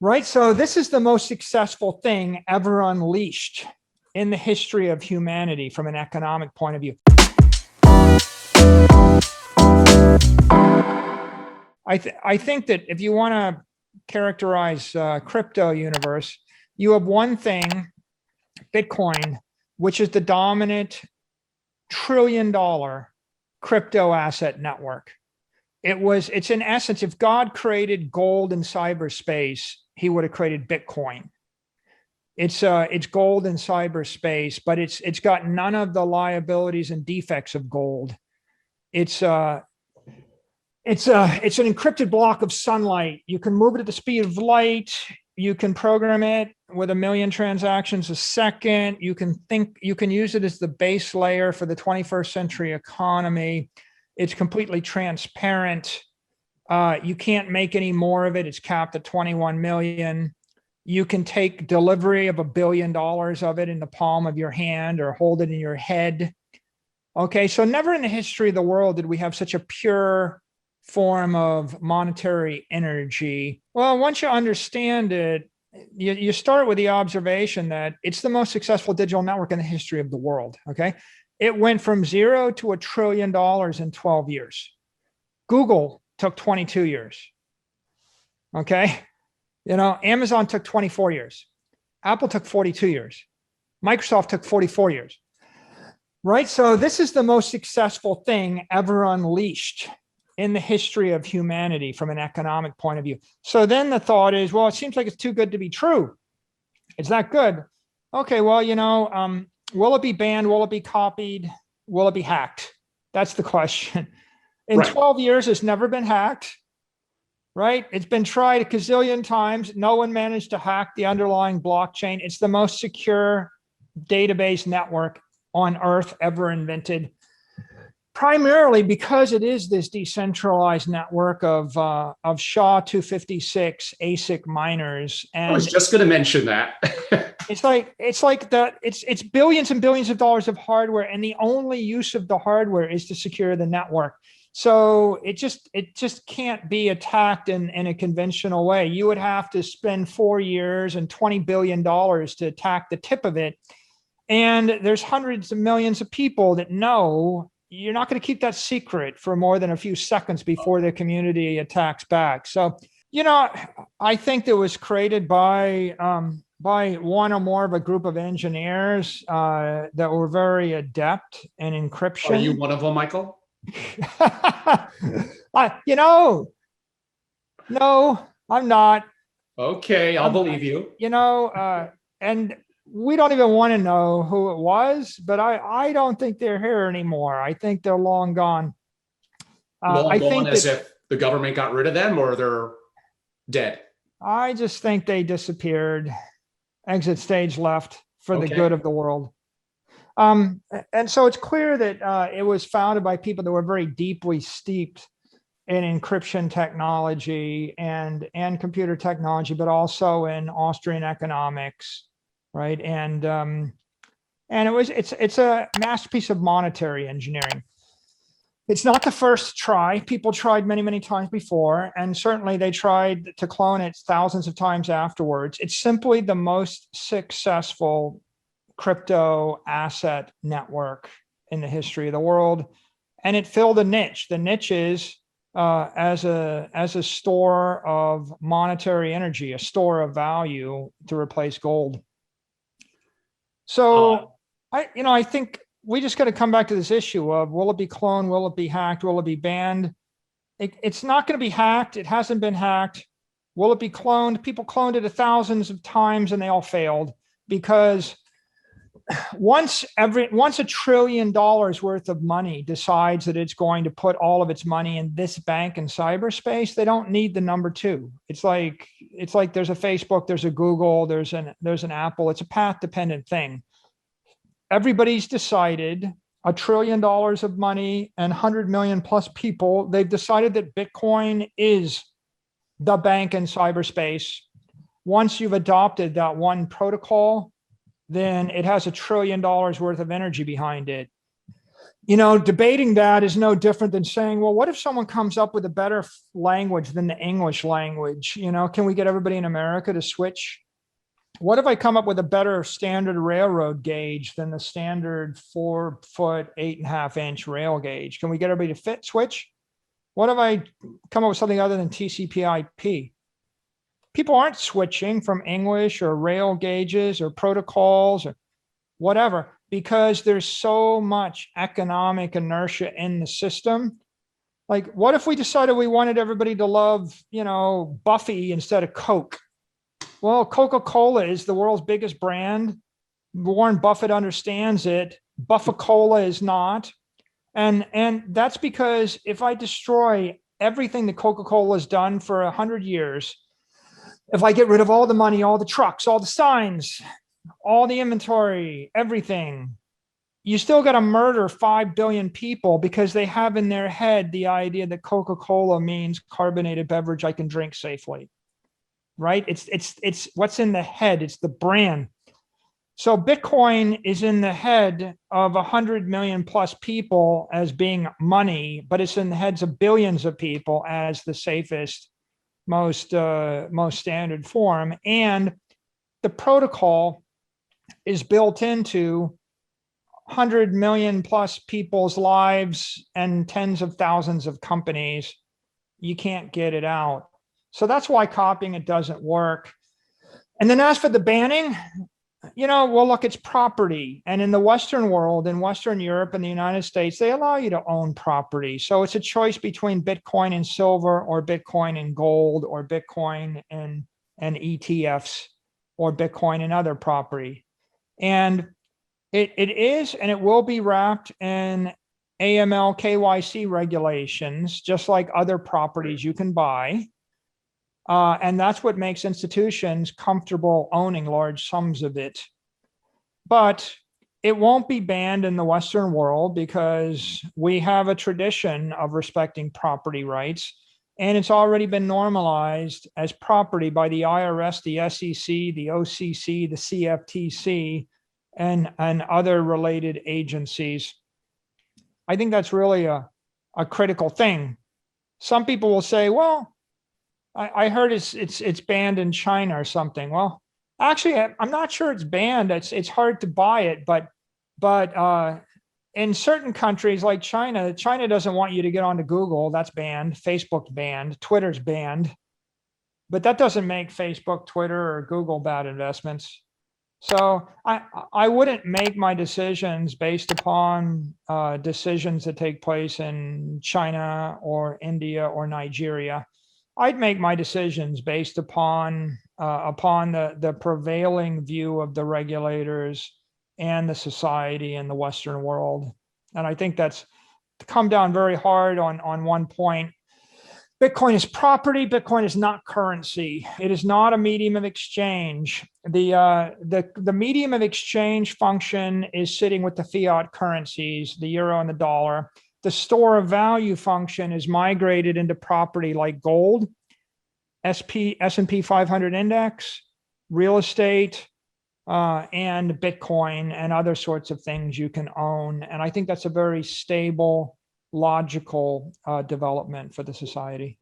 Right. So this is the most successful thing ever unleashed in the history of humanity from an economic point of view. I think that if you want to characterize crypto universe, you have one thing, Bitcoin, which is the dominant trillion-dollar crypto asset network. It's in essence, if God created gold in cyberspace, he would have created Bitcoin. It's gold in cyberspace, but it's got none of the liabilities and defects of gold. It's an encrypted block of sunlight. You can move it at the speed of light. You can program it with 1 million transactions a second. You can use it as the base layer for the 21st century economy. It's completely transparent. You can't make any more of it. It's capped at 21 million. You can take delivery of $1 billion of it in the palm of your hand or hold it in your head. Okay, so never in the history of the world did we have such a pure form of monetary energy. Well, once you understand it, you start with the observation that it's the most successful digital network in the history of the world. Okay, it went from 0 to $1 trillion in 12 years. Google took 22 years. Okay, Amazon took 24 years. Apple took 42 years. Microsoft took 44 years. Right, so this is the most successful thing ever unleashed in the history of humanity from an economic point of view. So then the thought is, well, it seems like it's too good to be true. It's that good. Okay, well, will it be banned? Will it be copied? Will it be hacked? That's the question. In 12 years, it's never been hacked, right? It's been tried a gazillion times. No one managed to hack the underlying blockchain. It's the most secure database network on Earth ever invented, primarily because it is this decentralized network of SHA-256 ASIC miners. And I was just going to mention that. it's billions and billions of dollars of hardware, and the only use of the hardware is to secure the network. So it just can't be attacked in a conventional way. You would have to spend 4 years and $20 billion to attack the tip of it. And there's hundreds of millions of people that know you're not going to keep that secret for more than a few seconds before the community attacks back. So, I think that was created by one or more of a group of engineers that were very adept in encryption. Are you one of them, Michael? No, I'm not. Okay, I'll believe you. And we don't even want to know who it was, but I don't think they're here anymore. I think they're long gone. Long gone as if the government got rid of them, or they're dead? I just think they disappeared, exit stage left for the good of the world. And so it's clear that it was founded by people that were very deeply steeped in encryption technology and computer technology, but also in Austrian economics. Right. And it's a masterpiece of monetary engineering. It's not the first try. People tried many, many times before, and certainly they tried to clone it thousands of times afterwards. It's simply the most successful crypto asset network in the history of the world. And it filled a niche. The niche is as a store of monetary energy, a store of value to replace gold. So I think we just got to come back to this issue of, will it be cloned? Will it be hacked? Will it be banned? It's not going to be hacked. It hasn't been hacked. Will it be cloned? People cloned it thousands of times and they all failed, because once $1 trillion worth of money decides that it's going to put all of its money in this bank in cyberspace, they don't need the number 2. It's like there's a Facebook, there's a Google, there's an Apple. It's a path dependent thing. Everybody's decided, $1 trillion of money and 100 million plus people, they've decided that Bitcoin is the bank in cyberspace. Once you've adopted that one protocol, then it has $1 trillion worth of energy behind it. You know, debating that is no different than saying, well, what if someone comes up with a better language than the English language? You know, can we get everybody in America to switch? What if I come up with a better standard railroad gauge than the standard 4-foot, 8.5-inch rail gauge? Can we get everybody to switch? What if I come up with something other than TCP/IP? People aren't switching from English or rail gauges or protocols or whatever, because there's so much economic inertia in the system. Like, what if we decided we wanted everybody to love, you know, Buffy instead of Coke? Well, Coca-Cola is the world's biggest brand. Warren Buffett understands it. Buffa-Cola is not. And that's because if I destroy everything that Coca-Cola has done for 100 years, if I get rid of all the money, all the trucks, all the signs, all the inventory, everything, you still got to murder 5 billion people because they have in their head the idea that Coca-Cola means carbonated beverage I can drink safely, right? It's what's in the head. It's the brand. So Bitcoin is in the head of 100 million plus people as being money, but it's in the heads of billions of people as the safest, most standard form. And the protocol is built into 100 million plus people's lives and tens of thousands of companies. You can't get it out. So that's why copying it doesn't work. And then as for the banning, you know, well, look, it's property. And in the Western world, in Western Europe and the United States, they allow you to own property. So it's a choice between Bitcoin and silver, or Bitcoin and gold, or Bitcoin and ETFs, or Bitcoin and other property. And it is, and it will be wrapped in AML KYC regulations, just like other properties you can buy. And that's what makes institutions comfortable owning large sums of it. But it won't be banned in the Western world because we have a tradition of respecting property rights. And it's already been normalized as property by the IRS, the SEC, the OCC, the CFTC, and other related agencies. I think that's really a critical thing. Some people will say, well, I heard it's banned in China or something. Well, actually, I'm not sure it's banned. It's hard to buy it, but in certain countries like China doesn't want you to get onto Google. That's banned. Facebook's banned. Twitter's banned. But that doesn't make Facebook, Twitter, or Google bad investments. So I wouldn't make my decisions based upon decisions that take place in China or India or Nigeria. I'd make my decisions based upon the prevailing view of the regulators and the society in the Western world. And I think that's come down very hard on one point. Bitcoin is property. Bitcoin is not currency. It is not a medium of exchange. The medium of exchange function is sitting with the fiat currencies, the euro and the dollar. The store of value function is migrated into property like gold, S&P 500 index, real estate, and Bitcoin and other sorts of things you can own. And I think that's a very stable, logical development for the society.